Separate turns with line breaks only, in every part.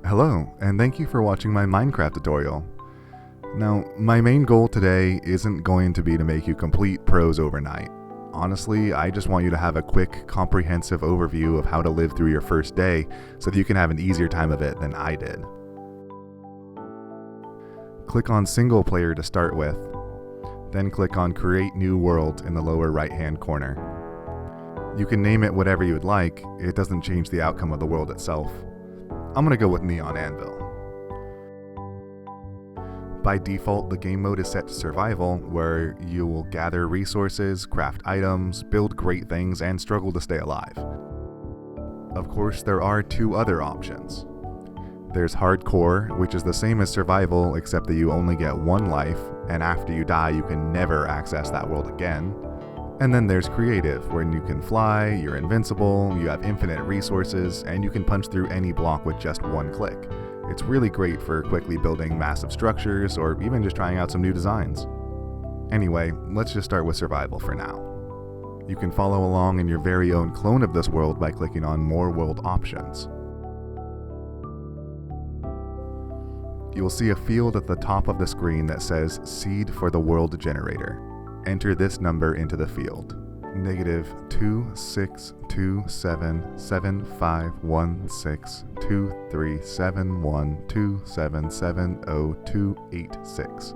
Hello, and thank you for watching my Minecraft tutorial. Now, my main goal today isn't going to be to make you complete pros overnight. Honestly, I just want you to have a quick, comprehensive overview of how to live through your first day so that you can have an easier time of it than I did. Click on Single Player to start with, then click on Create New World in the lower right-hand corner. You can name it whatever you would like, it doesn't change the outcome of the world itself. I'm gonna go with Neon Anvil. By default, the game mode is set to survival, where you will gather resources, craft items, build great things, and struggle to stay alive. Of course, there are two other options. There's hardcore, which is the same as survival, except that you only get one life, and after you die, you can never access that world again. And then there's creative, where you can fly, you're invincible, you have infinite resources, and you can punch through any block with just one click. It's really great for quickly building massive structures, or even just trying out some new designs. Anyway, let's just start with survival for now. You can follow along in your very own clone of this world by clicking on More World Options. You'll see a field at the top of the screen that says Seed for the World Generator. Enter this number into the field. -26275162371277028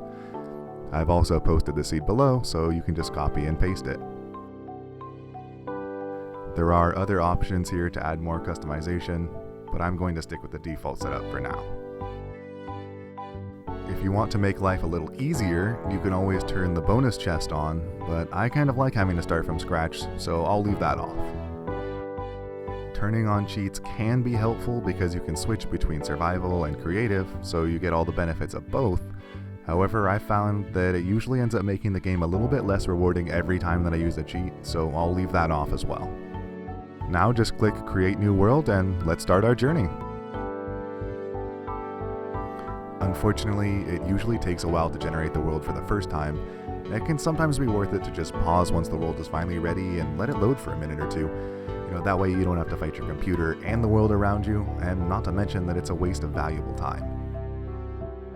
I've also posted the seed below, so you can just copy and paste it. There are other options here to add more customization, but I'm going to stick with the default setup for now. If you want to make life a little easier, you can always turn the bonus chest on, but I kind of like having to start from scratch, so I'll leave that off. Turning on cheats can be helpful because you can switch between survival and creative, so you get all the benefits of both. However, I found that it usually ends up making the game a little bit less rewarding every time that I use a cheat, so I'll leave that off as well. Now just click Create New World and let's start our journey. Unfortunately, it usually takes a while to generate the world for the first time. It can sometimes be worth it to just pause once the world is finally ready and let it load for a minute or two. That way you don't have to fight your computer and the world around you, and not to mention that it's a waste of valuable time.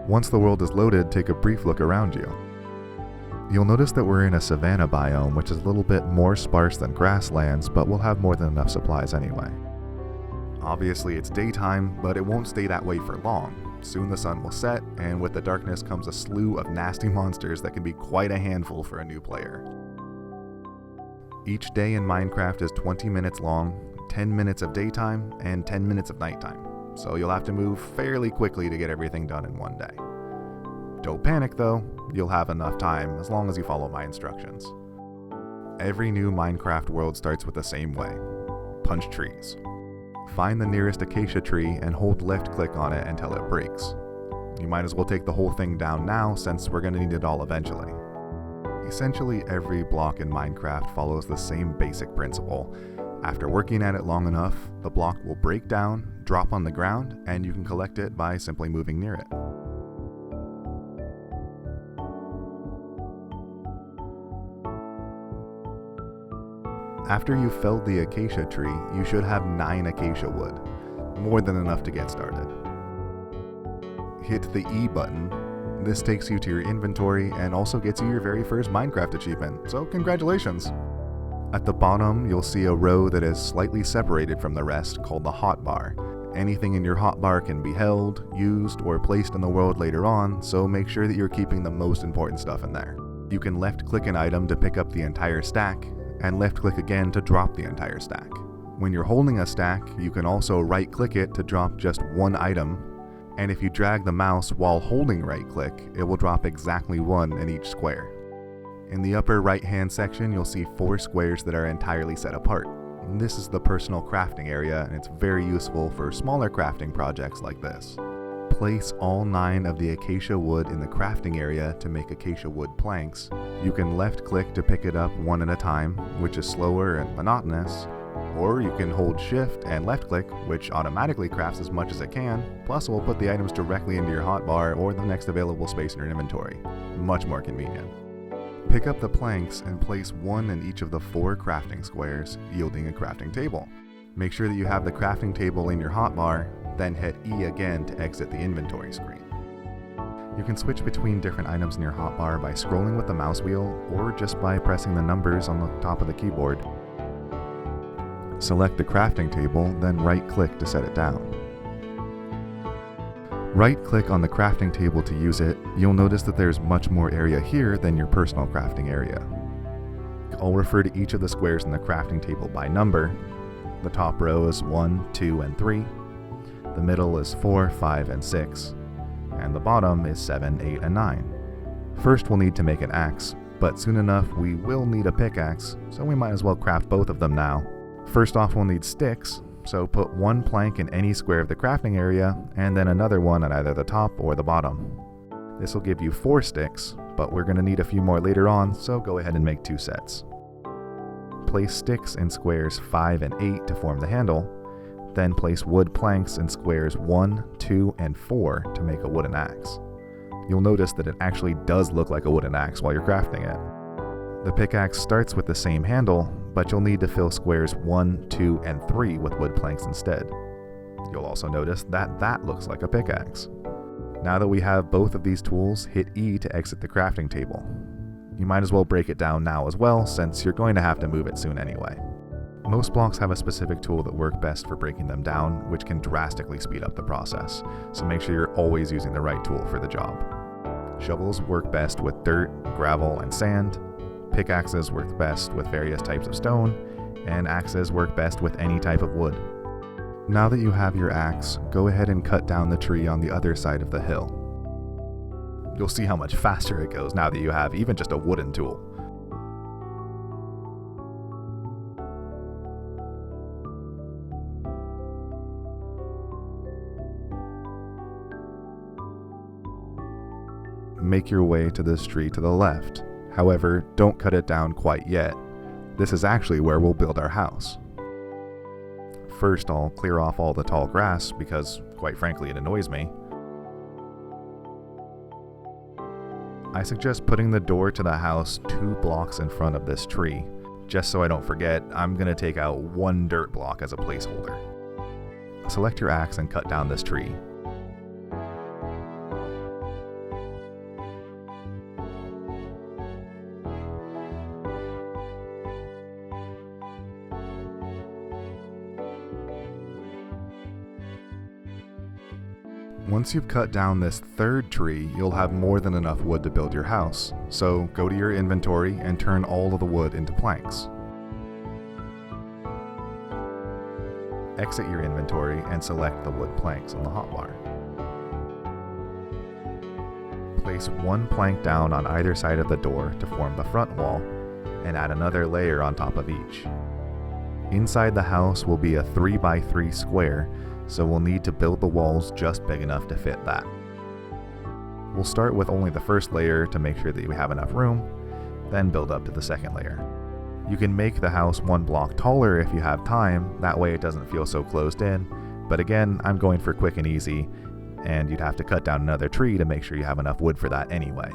Once the world is loaded, take a brief look around you. You'll notice that we're in a savanna biome, which is a little bit more sparse than grasslands, but we'll have more than enough supplies anyway. Obviously it's daytime, but it won't stay that way for long. Soon the sun will set, and with the darkness comes a slew of nasty monsters that can be quite a handful for a new player. Each day in Minecraft is 20 minutes long, 10 minutes of daytime, and 10 minutes of nighttime, so you'll have to move fairly quickly to get everything done in one day. Don't panic though, you'll have enough time as long as you follow my instructions. Every new Minecraft world starts with the same way. Punch trees. Find the nearest acacia tree and hold left click on it until it breaks. You might as well take the whole thing down now since we're going to need it all eventually. Essentially every block in Minecraft follows the same basic principle. After working at it long enough, the block will break down, drop on the ground, and you can collect it by simply moving near it. After you've felled the acacia tree, you should have 9 acacia wood, more than enough to get started. Hit the E button. This takes you to your inventory and also gets you your very first Minecraft achievement, so congratulations! At the bottom, you'll see a row that is slightly separated from the rest called the hotbar. Anything in your hotbar can be held, used, or placed in the world later on, so make sure that you're keeping the most important stuff in there. You can left-click an item to pick up the entire stack, and left-click again to drop the entire stack. When you're holding a stack, you can also right-click it to drop just one item, and if you drag the mouse while holding right-click, it will drop exactly one in each square. In the upper right-hand section, you'll see 4 squares that are entirely set apart. This is the personal crafting area, and it's very useful for smaller crafting projects like this. Place all 9 of the acacia wood in the crafting area to make acacia wood planks. You can left click to pick it up one at a time, which is slower and monotonous, or you can hold shift and left click, which automatically crafts as much as it can, plus it will put the items directly into your hotbar or the next available space in your inventory. Much more convenient. Pick up the planks and place one in each of the 4 crafting squares, yielding a crafting table. Make sure that you have the crafting table in your hotbar, then hit E again to exit the inventory screen. You can switch between different items in your hotbar by scrolling with the mouse wheel or just by pressing the numbers on the top of the keyboard. Select the crafting table, then right-click to set it down. Right-click on the crafting table to use it. You'll notice that there's much more area here than your personal crafting area. I'll refer to each of the squares in the crafting table by number. The top row is 1, 2, and 3. The middle is 4, 5, and 6. And the bottom is 7, 8, and 9. First we'll need to make an axe, but soon enough we will need a pickaxe, so we might as well craft both of them now. First off we'll need sticks, so put one plank in any square of the crafting area, and then another one on either the top or the bottom. This will give you 4 sticks, but we're going to need a few more later on, so go ahead and make 2 sets. Place sticks in squares 5 and 8 to form the handle, then place wood planks in squares 1, 2, and 4 to make a wooden axe. You'll notice that it actually does look like a wooden axe while you're crafting it. The pickaxe starts with the same handle, but you'll need to fill squares 1, 2, and 3 with wood planks instead. You'll also notice that that looks like a pickaxe. Now that we have both of these tools, hit E to exit the crafting table. You might as well break it down now as well, since you're going to have to move it soon anyway. Most blocks have a specific tool that works best for breaking them down, which can drastically speed up the process, so make sure you're always using the right tool for the job. Shovels work best with dirt, gravel, and sand. Pickaxes work best with various types of stone, and axes work best with any type of wood. Now that you have your axe, go ahead and cut down the tree on the other side of the hill. You'll see how much faster it goes now that you have even just a wooden tool. Make your way to this tree to the left. However, don't cut it down quite yet. This is actually where we'll build our house. First, I'll clear off all the tall grass because, quite frankly, it annoys me. I suggest putting the door to the house 2 blocks in front of this tree. Just so I don't forget, I'm going to take out 1 dirt block as a placeholder. Select your axe and cut down this tree. Once you've cut down this 3rd tree, you'll have more than enough wood to build your house, so go to your inventory and turn all of the wood into planks. Exit your inventory and select the wood planks on the hotbar. Place 1 plank down on either side of the door to form the front wall, and add another layer on top of each. Inside the house will be a 3x3 square, so we'll need to build the walls just big enough to fit that. We'll start with only the first layer to make sure that we have enough room, then build up to the second layer. You can make the house 1 block taller if you have time, that way it doesn't feel so closed in, but again, I'm going for quick and easy, and you'd have to cut down another tree to make sure you have enough wood for that anyway.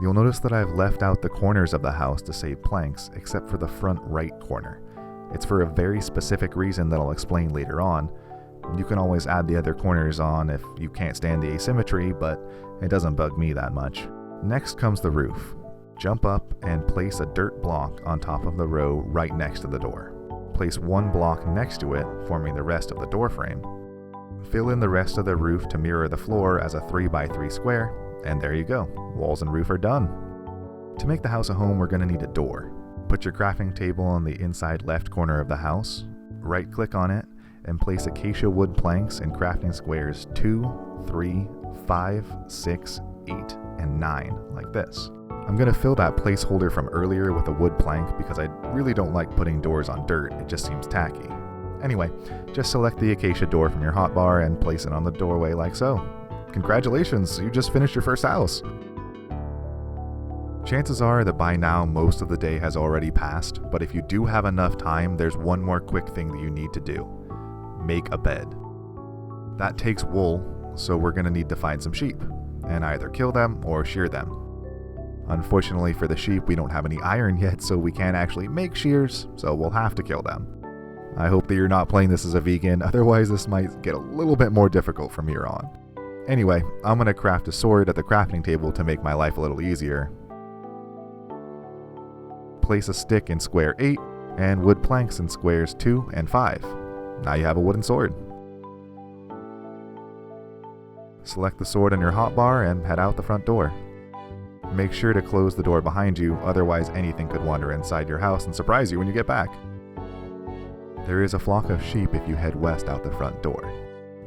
You'll notice that I've left out the corners of the house to save planks, except for the front right corner. It's for a very specific reason that I'll explain later on. You can always add the other corners on if you can't stand the asymmetry, but it doesn't bug me that much. Next comes the roof. Jump up and place a dirt block on top of the row right next to the door. Place 1 block next to it, forming the rest of the door frame. Fill in the rest of the roof to mirror the floor as a 3x3 square, and there you go. Walls and roof are done. To make the house a home, we're going to need a door. Put your crafting table on the inside left corner of the house, right-click on it, and place acacia wood planks in crafting squares 2, 3, 5, 6, 8, and 9, like this. I'm going to fill that placeholder from earlier with a wood plank because I really don't like putting doors on dirt, it just seems tacky. Anyway, just select the acacia door from your hotbar and place it on the doorway like so. Congratulations, you just finished your first house! Chances are that by now most of the day has already passed, but if you do have enough time, there's one more quick thing that you need to do. Make a bed. That takes wool, so we're going to need to find some sheep, and either kill them or shear them. Unfortunately for the sheep, we don't have any iron yet, so we can't actually make shears, so we'll have to kill them. I hope that you're not playing this as a vegan, otherwise this might get a little bit more difficult from here on. Anyway, I'm going to craft a sword at the crafting table to make my life a little easier. Place a stick in square 8 and wood planks in squares 2 and 5. Now you have a wooden sword. Select the sword on your hotbar and head out the front door. Make sure to close the door behind you, otherwise anything could wander inside your house and surprise you when you get back. There is a flock of sheep if you head west out the front door.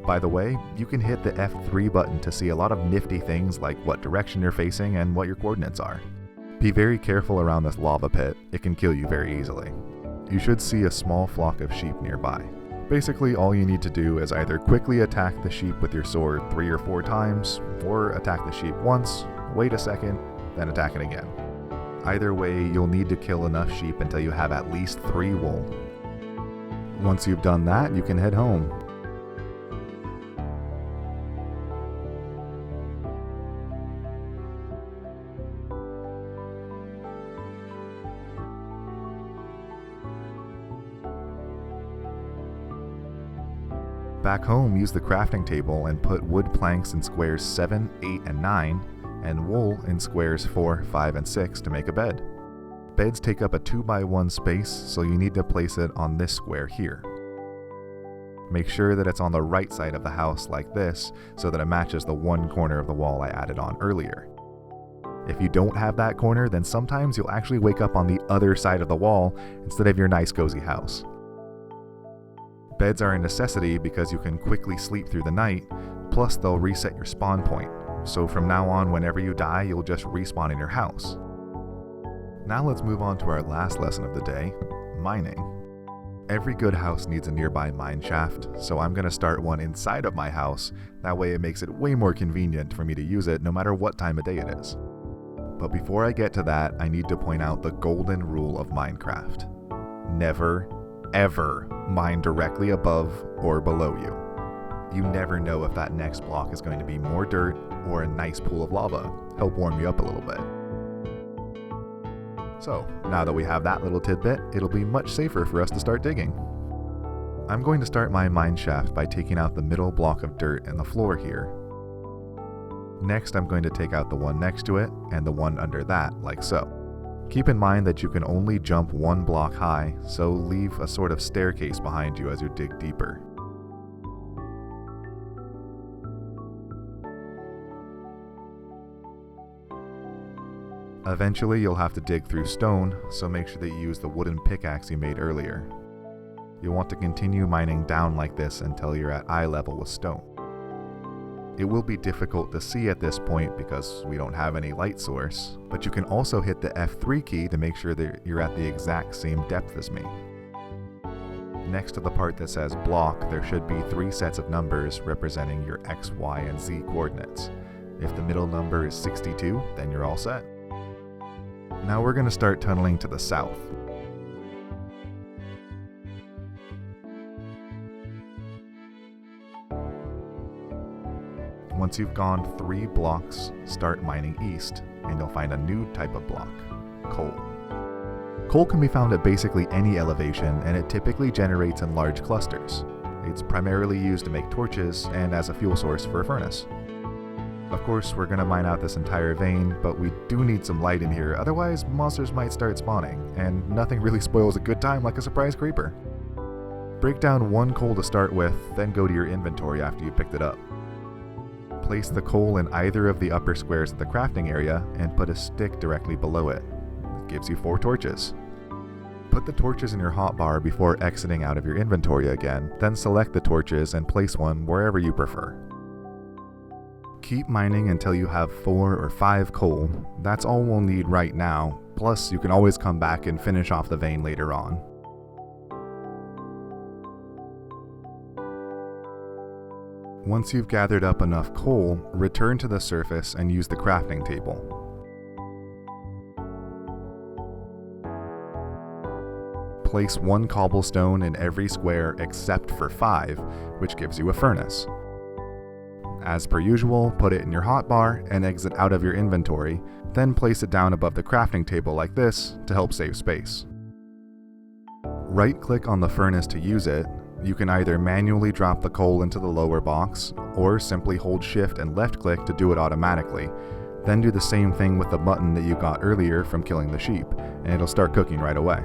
By the way, you can hit the F3 button to see a lot of nifty things like what direction you're facing and what your coordinates are. Be very careful around this lava pit, it can kill you very easily. You should see a small flock of sheep nearby. Basically, all you need to do is either quickly attack the sheep with your sword 3 or 4 times, or attack the sheep once, wait a second, then attack it again. Either way, you'll need to kill enough sheep until you have at least 3 wool. Once you've done that, you can head home. Back home, use the crafting table and put wood planks in squares 7, 8, and 9, and wool in squares 4, 5, and 6 to make a bed. Beds take up a 2x1 space, so you need to place it on this square here. Make sure that it's on the right side of the house like this, so that it matches the one corner of the wall I added on earlier. If you don't have that corner, then sometimes you'll actually wake up on the other side of the wall instead of your nice cozy house. Beds are a necessity because you can quickly sleep through the night, plus they'll reset your spawn point, so from now on whenever you die you'll just respawn in your house. Now let's move on to our last lesson of the day, mining. Every good house needs a nearby mine shaft, so I'm going to start one inside of my house, that way it makes it way more convenient for me to use it no matter what time of day it is. But before I get to that, I need to point out the golden rule of Minecraft. Never, ever mine directly above or below you. You never know if that next block is going to be more dirt or a nice pool of lava. Help warm you up a little bit. So, now that we have that little tidbit, it'll be much safer for us to start digging. I'm going to start my mine shaft by taking out the middle block of dirt in the floor here. Next, I'm going to take out the one next to it and the one under that, like so. Keep in mind that you can only jump 1 block high, so leave a sort of staircase behind you as you dig deeper. Eventually you'll have to dig through stone, so make sure that you use the wooden pickaxe you made earlier. You'll want to continue mining down like this until you're at eye level with stone. It will be difficult to see at this point because we don't have any light source, but you can also hit the F3 key to make sure that you're at the exact same depth as me. Next to the part that says block, there should be 3 sets of numbers representing your X, Y, and Z coordinates. If the middle number is 62, then you're all set. Now we're going to start tunneling to the south. Once you've gone 3 blocks, start mining east, and you'll find a new type of block, coal. Coal can be found at basically any elevation, and it typically generates in large clusters. It's primarily used to make torches and as a fuel source for a furnace. Of course, we're going to mine out this entire vein, but we do need some light in here, otherwise monsters might start spawning, and nothing really spoils a good time like a surprise creeper. Break down 1 coal to start with, then go to your inventory after you picked it up. Place the coal in either of the upper squares of the crafting area and put a stick directly below it. It gives you 4 torches. Put the torches in your hotbar before exiting out of your inventory again, then select the torches and place one wherever you prefer. Keep mining until you have 4 or 5 coal. That's all we'll need right now, plus you can always come back and finish off the vein later on. Once you've gathered up enough coal, return to the surface and use the crafting table. Place 1 cobblestone in every square except for 5, which gives you a furnace. As per usual, put it in your hotbar and exit out of your inventory, then place it down above the crafting table like this to help save space. Right-click on the furnace to use it. You can either manually drop the coal into the lower box, or simply hold shift and left-click to do it automatically. Then do the same thing with the mutton that you got earlier from killing the sheep, and it'll start cooking right away.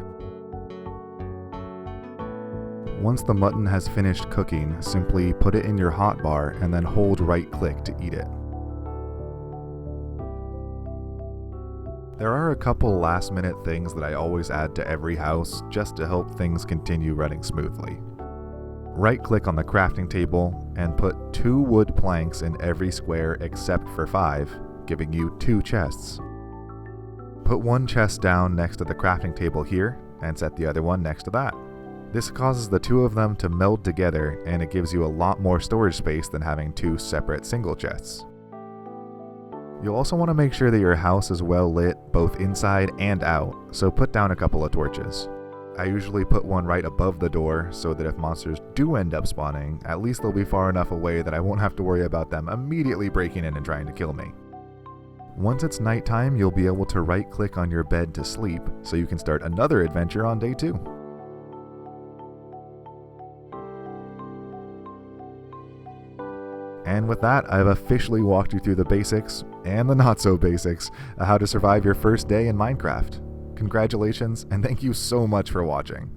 Once the mutton has finished cooking, simply put it in your hotbar and then hold right-click to eat it. There are a couple last-minute things that I always add to every house just to help things continue running smoothly. Right-click on the crafting table and put 2 wood planks in every square except for 5, giving you 2 chests. Put 1 chest down next to the crafting table here, and set the other one next to that. This causes the 2 of them to meld together, and it gives you a lot more storage space than having 2 separate single chests. You'll also want to make sure that your house is well lit both inside and out, so put down a couple of torches. I usually put one right above the door so that if monsters do end up spawning, at least they'll be far enough away that I won't have to worry about them immediately breaking in and trying to kill me. Once it's nighttime, you'll be able to right-click on your bed to sleep, so you can start another adventure on day 2. And with that, I've officially walked you through the basics, and the not-so-basics, of how to survive your first day in Minecraft. Congratulations, and thank you so much for watching.